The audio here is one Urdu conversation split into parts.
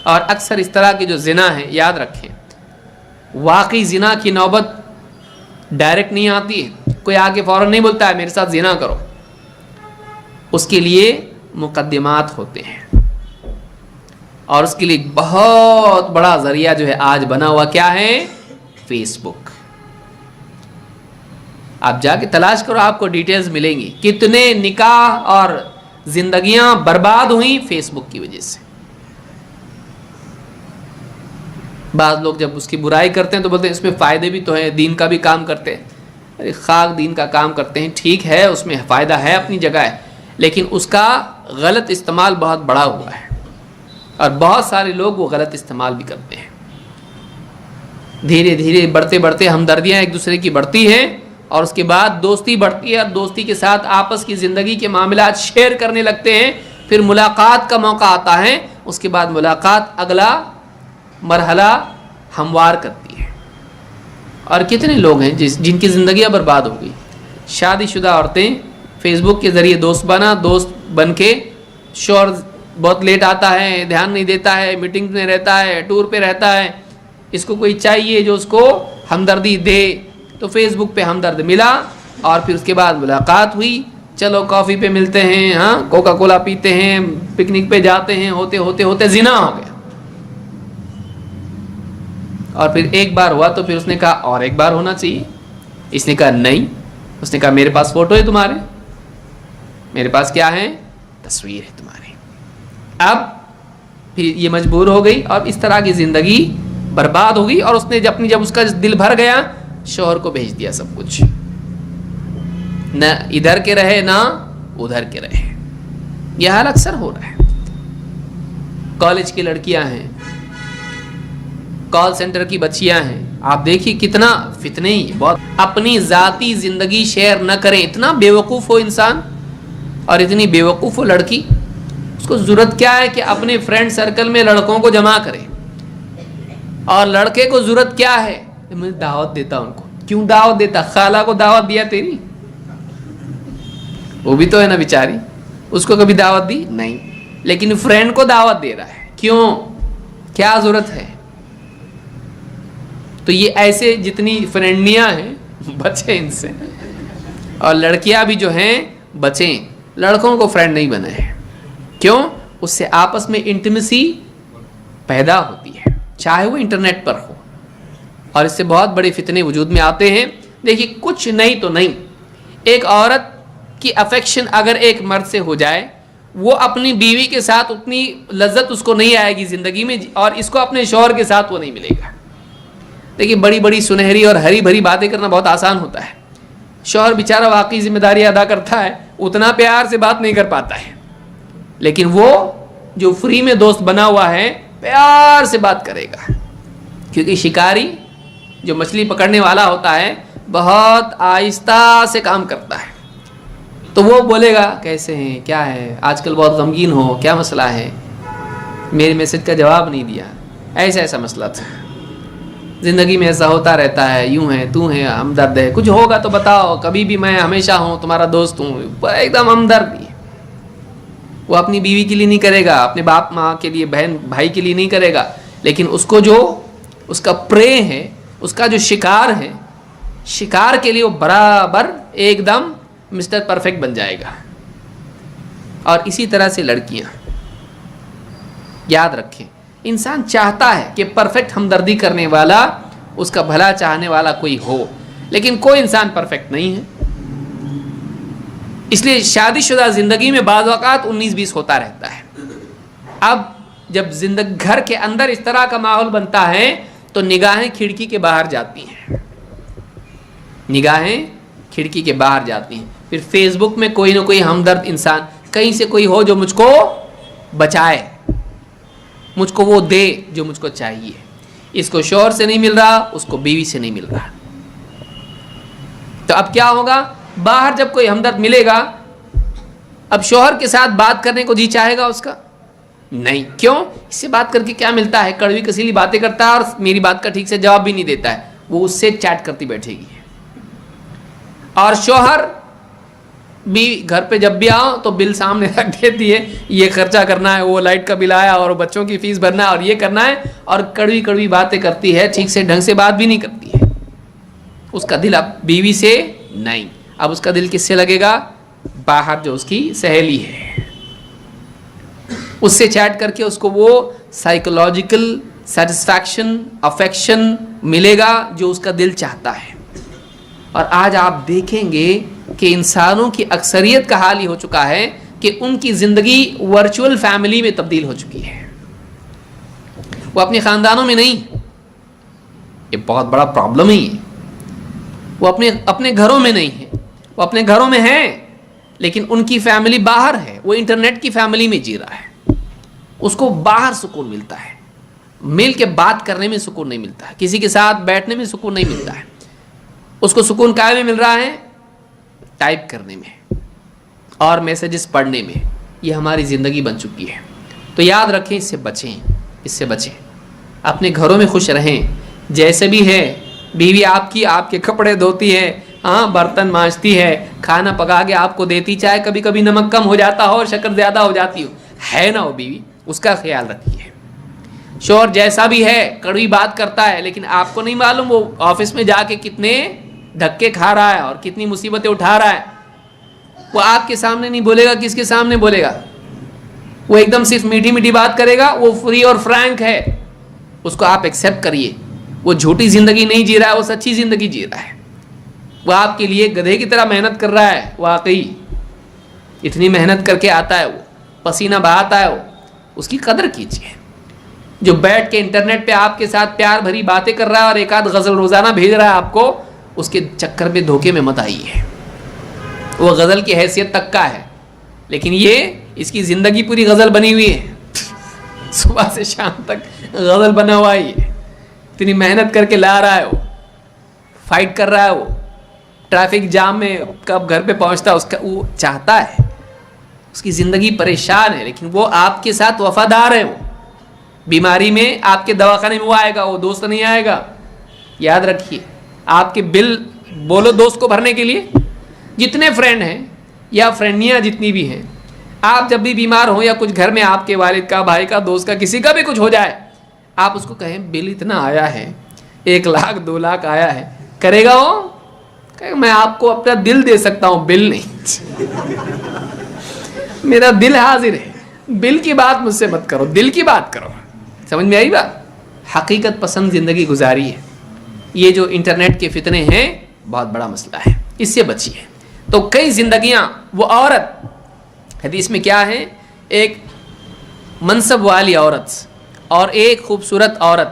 اور اکثر اس طرح کی جو زنا ہے، یاد رکھیں واقعی زنا کی نوبت ڈائریکٹ نہیں آتی ہے، کوئی آگے فوراً نہیں بولتا ہے میرے ساتھ زنا کرو، اس کے لیے مقدمات ہوتے ہیں، اور اس کے لیے بہت بڑا ذریعہ جو ہے آج بنا ہوا کیا ہے؟ فیس بک۔ آپ جا کے تلاش کرو، آپ کو ڈیٹیلز ملیں گی، کتنے نکاح اور زندگیاں برباد ہوئیں فیس بک کی وجہ سے۔ بعض لوگ جب اس کی برائی کرتے ہیں تو بولتے ہیں اس میں فائدے بھی تو ہیں، دین کا بھی کام کرتے ہیں۔ ارے خاک دین کا کام کرتے ہیں، ٹھیک ہے، اس میں فائدہ ہے، اپنی جگہ ہے، لیکن اس کا غلط استعمال بہت بڑا ہوا ہے، اور بہت سارے لوگ وہ غلط استعمال بھی کرتے ہیں۔ دھیرے دھیرے بڑھتے بڑھتے ہمدردیاں ایک دوسرے کی بڑھتی ہیں، اور اس کے بعد دوستی بڑھتی ہے، اور دوستی کے ساتھ آپس کی زندگی کے معاملات شیئر کرنے لگتے ہیں، پھر ملاقات کا موقع آتا ہے، اس کے بعد ملاقات اگلا مرحلہ ہموار کرتی ہے۔ اور کتنے لوگ ہیں جن کی زندگیاں برباد ہو گئی۔ شادی شدہ عورتیں فیس بک کے ذریعے دوست بن کے، شوہر بہت لیٹ آتا ہے، دھیان نہیں دیتا ہے، میٹنگ میں رہتا ہے، ٹور پہ رہتا ہے، اس کو کوئی چاہیے جو اس کو ہمدردی دے، تو فیس بک پہ ہمدرد ملا، اور پھر اس کے بعد ملاقات ہوئی، چلو کافی پہ ملتے ہیں، ہاں کوکا کولا پیتے ہیں، پکنک پہ جاتے ہیں، ہوتے ہوتے ہوتے زنا ہو گیا۔ اور پھر ایک بار ہوا تو پھر اس نے کہا اور ایک بار ہونا چاہیے، اس نے کہا نہیں، اس نے کہا میرے پاس فوٹو ہے تمہارے، میرے پاس کیا ہے؟ تصویر ہے تمہاری۔ اب پھر یہ مجبور ہو گئی، اور اس طرح کی زندگی برباد ہو گئی، اور اس نے جب اس کا دل بھر گیا، شوہر کو بھیج دیا سب کچھ، نہ ادھر کے رہے نہ ادھر کے رہے۔ یہ حال اکثر ہو رہا ہے۔ کالج کی لڑکیاں ہیں، کال سینٹر کی بچیاں ہیں، آپ دیکھیے کتنا فتنے ہی، بہت اپنی ذاتی زندگی شیئر نہ کریں۔ اتنا بیوقوف ہو انسان، اور اتنی بیوقوف ہو لڑکی، اس کو ضرورت کیا ہے کہ اپنے فرینڈ سرکل میں لڑکوں کو جمع کرے، اور لڑکے کو ضرورت کیا ہے؟ میں دعوت دیتا ان کو۔ کیوں دعوت دیتا؟ خالہ کو دعوت دیا تیری؟ وہ بھی تو ہے نا بیچاری، اس کو کبھی دعوت دی نہیں، لیکن فرینڈ کو دعوت دے رہا ہے، کیوں؟ کیا ضرورت ہے؟ تو یہ ایسے جتنی فرینڈیاں ہیں بچیں ان سے، اور لڑکیاں بھی جو ہیں بچیں، لڑکوں کو فرینڈ نہیں بنائے۔ کیوں؟ اس سے آپس میں انٹیمیسی پیدا ہوتی ہے، چاہے وہ انٹرنیٹ پر ہو، اور اس سے بہت بڑے فتنے وجود میں آتے ہیں۔ دیکھیے کچھ نہیں تو نہیں، ایک عورت کی افیکشن اگر ایک مرد سے ہو جائے، وہ اپنی بیوی کے ساتھ اتنی لذت اس کو نہیں آئے گی زندگی میں، اور اس کو اپنے شوہر کے ساتھ وہ نہیں ملے گا۔ دیکھیے بڑی بڑی سنہری اور ہری بھری باتیں کرنا بہت آسان ہوتا ہے، شوہر بیچارہ واقعی ذمہ داری ادا کرتا ہے، اتنا پیار سے بات نہیں کر پاتا ہے، لیکن وہ جو فری میں دوست بنا ہوا ہے پیار سے بات کرے گا، کیونکہ شکاری جو مچھلی پکڑنے والا ہوتا ہے بہت آہستہ سے کام کرتا ہے، تو وہ بولے گا کیسے ہیں، کیا ہے، آج کل بہت غمگین ہو، کیا مسئلہ ہے، میرے میسج کا جواب نہیں دیا، ایسا مسئلہ تھا، زندگی میں ایسا ہوتا رہتا ہے، یوں ہے، تو ہے، ہمدرد ہے، کچھ ہوگا تو بتاؤ، کبھی بھی میں ہمیشہ ہوں، تمہارا دوست ہوں، ایک دم ہمدردی۔ وہ اپنی بیوی کے لیے نہیں کرے گا، اپنے باپ ماں کے لیے، بہن بھائی کے لیے نہیں کرے گا، لیکن اس کو جو اس کا پرے ہے، اس کا جو شکار ہے، شکار کے لیے وہ برابر ایک دم مسٹر پرفیکٹ بن جائے گا۔ اور اسی طرح سے لڑکیاں، یاد رکھیں، انسان چاہتا ہے کہ پرفیکٹ ہمدردی کرنے والا، اس کا بھلا چاہنے والا کوئی ہو، لیکن کوئی انسان پرفیکٹ نہیں ہے، اس لیے شادی شدہ زندگی میں بعض اوقات 19-20 ہوتا رہتا ہے۔ اب جب گھر کے اندر اس طرح کا ماحول بنتا ہے تو نگاہیں کھڑکی کے باہر جاتی ہیں، نگاہیں کھڑکی کے باہر جاتی ہیں، پھر فیس بک میں کوئی نہ کوئی ہمدرد انسان کہیں سے کوئی ہو جو مجھ کو بچائے، مجھ کو وہ دے جو مجھ کو چاہیے۔ اس کو شوہر سے نہیں مل رہا، اس کو بیوی سے نہیں مل رہا، تو اب کیا ہوگا؟ باہر جب کوئی ہمدرد ملے گا، اب شوہر کے ساتھ بات کرنے کو جی چاہے گا اس کا؟ نہیں۔ کیوں؟ اس سے بات کر کے کیا ملتا ہے؟ کڑوی کسیلی باتیں کرتا ہے، اور میری بات کا ٹھیک سے جواب بھی نہیں دیتا ہے، وہ اس سے چیٹ کرتی بیٹھے گی۔ اور شوہر بھی گھر پہ جب بھی آؤ تو بل سامنے رکھ دیتی ہے, یہ خرچہ کرنا ہے, وہ لائٹ کا بل آیا اور بچوں کی فیس بھرنا ہے اور یہ کرنا ہے, اور کڑوی کڑوی باتیں کرتی ہے, ٹھیک سے ڈھنگ سے بات بھی نہیں کرتی ہے. اس کا دل اب بیوی سے نہیں, اب اس کا دل کس سے لگے گا؟ باہر جو اس کی سہیلی ہے اس سے چیٹ کر کے اس کو وہ سائیکولوجیکل سیٹسفیکشن, افیکشن ملے گا جو اس کا دل چاہتا ہے. اور آج آپ دیکھیں گے کہ انسانوں کی اکثریت کا حال یہ ہو چکا ہے کہ ان کی زندگی ورچوئل فیملی میں تبدیل ہو چکی ہے, وہ اپنے خاندانوں میں نہیں. یہ بہت بڑا پرابلم ہی ہے. وہ اپنے گھروں میں نہیں ہے, وہ اپنے گھروں میں ہیں لیکن ان کی فیملی باہر ہے, وہ انٹرنیٹ کی فیملی میں جی رہا ہے. اس کو باہر سکون ملتا ہے, مل کے بات کرنے میں سکون نہیں ملتا ہے, کسی کے ساتھ بیٹھنے میں سکون نہیں ملتا ہے. اس کو سکون کہاں میں مل رہا ہے؟ ٹائپ کرنے میں اور میسیجز پڑھنے میں. یہ ہماری زندگی بن چکی ہے. تو یاد رکھیں, اس سے بچیں, اس سے بچیں. اپنے گھروں میں خوش رہیں جیسے بھی ہے. بیوی آپ کی آپ کے کپڑے دھوتی ہے, ہاں برتن مانجتی ہے, کھانا پکا کے آپ کو دیتی, چاہے کبھی کبھی نمک کم ہو جاتا ہو اور شکر زیادہ ہو جاتی ہو, ہے نا وہ بیوی, اس کا خیال رکھیے. شوہر جیسا بھی ہے کڑوی بات کرتا ہے لیکن آپ کو نہیں معلوم وہ آفس میں جا کے کتنے دھکے کھا رہا ہے اور کتنی مصیبتیں اٹھا رہا ہے. وہ آپ کے سامنے نہیں بولے گا, کس کے سامنے بولے گا؟ وہ ایک دم صرف میٹھی میٹھی بات کرے گا, وہ فری اور فرینک ہے, اس کو آپ ایکسیپٹ کریے. وہ جھوٹی زندگی نہیں جی رہا ہے, وہ سچی زندگی جی رہا ہے. وہ آپ کے لیے گدھے کی طرح محنت کر رہا ہے, واقعی اتنی محنت کر کے آتا ہے, وہ پسینہ بہاتا ہے, وہ اس کی قدر کیجیے. جو بیٹھ کے انٹرنیٹ پہ آپ کے ساتھ پیار بھری باتیں کر رہا ہے اور ایک آدھ غزل روزانہ بھیج رہا ہے آپ کو, اس کے چکر میں دھوکے میں مت آئیے. وہ غزل کی حیثیت تک کا ہے لیکن یہ اس کی زندگی پوری غزل بنی ہوئی ہے, صبح سے شام تک غزل بنا ہوا ہے. اتنی محنت کر کے لا رہا ہے, وہ فائٹ کر رہا ہے, وہ ٹریفک جام میں کب گھر پہ پہنچتا ہے, اس کا وہ چاہتا ہے. اس کی زندگی پریشان ہے لیکن وہ آپ کے ساتھ وفادار ہے. وہ بیماری میں آپ کے دواخانے میں وہ آئے گا, وہ دوست نہیں آئے گا. یاد رکھیے, آپ کے بل بولو دوست کو بھرنے کے لیے. جتنے فرینڈ ہیں یا فرینڈیاں جتنی بھی ہیں, آپ جب بھی بیمار ہوں یا کچھ گھر میں آپ کے والد کا, بھائی کا, دوست کا, کسی کا بھی کچھ ہو جائے, آپ اس کو کہیں بل اتنا آیا ہے, 1 لاکھ 2 لاکھ آیا ہے, کرے گا وہ؟ کہ میں آپ کو اپنا دل دے سکتا ہوں, بل نہیں. میرا دل حاضر ہے, بل کی بات مجھ سے مت کرو, دل کی بات کرو. سمجھ میں آئی بات؟ حقیقت پسند زندگی گزاری ہے. یہ جو انٹرنیٹ کے فتنے ہیں بہت بڑا مسئلہ ہے, اس سے بچیے. تو کئی زندگیاں, وہ عورت حدیث میں کیا ہے, ایک منصب والی عورت اور ایک خوبصورت عورت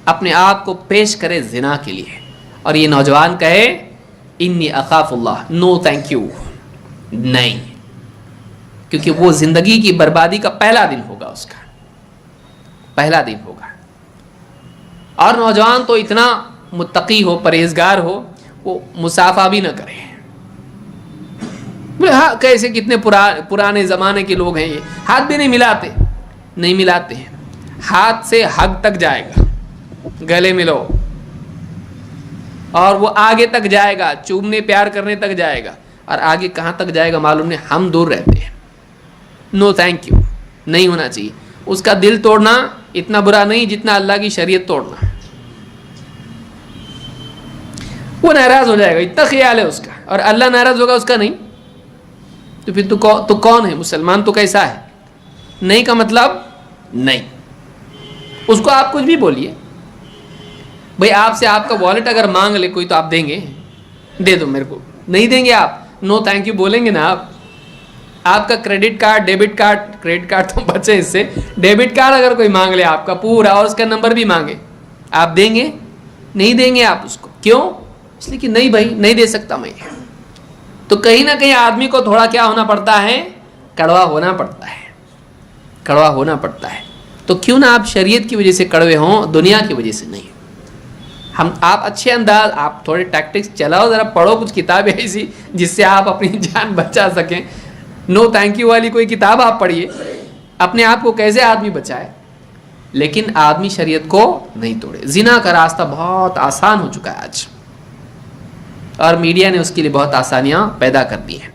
اپنے آپ کو پیش کرے زنا کے لیے, اور یہ نوجوان کہے انی اخاف اللہ, نو تھینک یو, نہیں, کیونکہ وہ زندگی کی بربادی کا پہلا دن ہوگا, اس کا پہلا دن ہوگا. اور نوجوان تو اتنا متقی ہو, پرہیزگار ہو, وہ مسافہ بھی نہ کرے. ہاں کیسے کتنے پرانے زمانے کے لوگ ہیں, یہ ہاتھ بھی نہیں ملاتے, نہیں ملاتے ہیں. ہاتھ سے حگ تک جائے گا, گلے ملو, اور وہ آگے تک جائے گا, چومنے پیار کرنے تک جائے گا, اور آگے کہاں تک جائے گا معلوم نہیں. ہم دور رہتے ہیں, نو تھینک یو, نہیں ہونا چاہیے. اس کا دل توڑنا اتنا برا نہیں جتنا اللہ کی شریعت توڑنا. وہ ناراض ہو جائے گا, اتنا خیال ہے اس کا, اور اللہ ناراض ہوگا اس کا نہیں. تو پھر تو کون ہے مسلمان؟ تو کیسا ہے؟ نہیں کا مطلب نہیں. اس کو آپ کچھ بھی بولیے, بھئی آپ سے آپ کا والٹ اگر مانگ لے کوئی تو آپ دیں گے؟ دے دو میرے کو, نہیں دیں گے آپ. نو تھینک یو بولیں گے نا آپ. آپ کا credit card, debit card, credit card تو بچے اس سے, ڈیبٹ کارڈ اگر کوئی مانگ لے آپ کا پورا اور اس کا نمبر بھی مانگے, آپ دیں گے؟ نہیں دیں گے آپ اس کو. کیوں؟ اس لیے کہ نہیں بھائی, نہیں دے سکتا میں. تو کہیں نہ کہیں آدمی کو تھوڑا کیا ہونا پڑتا ہے, کڑوا ہونا پڑتا ہے, کڑوا ہونا پڑتا ہے. تو کیوں نہ آپ شریعت کی وجہ سے کڑوے ہوں, دنیا کی وجہ سے نہیں. آپ اچھے انداز, آپ تھوڑے ٹیکٹکس چلاؤ, ذرا پڑھو کچھ کتابیں ایسی جس سے آپ اپنی جان بچا سکیں. نو تھینک یو والی کوئی کتاب آپ پڑھیے, اپنے آپ کو کیسے آدمی بچائے. لیکن آدمی شریعت کو نہیں توڑے. زنا کا راستہ بہت آسان ہو چکا ہے آج. اور میڈیا نے اس کے لیے بہت آسانیاں پیدا کر دی ہیں.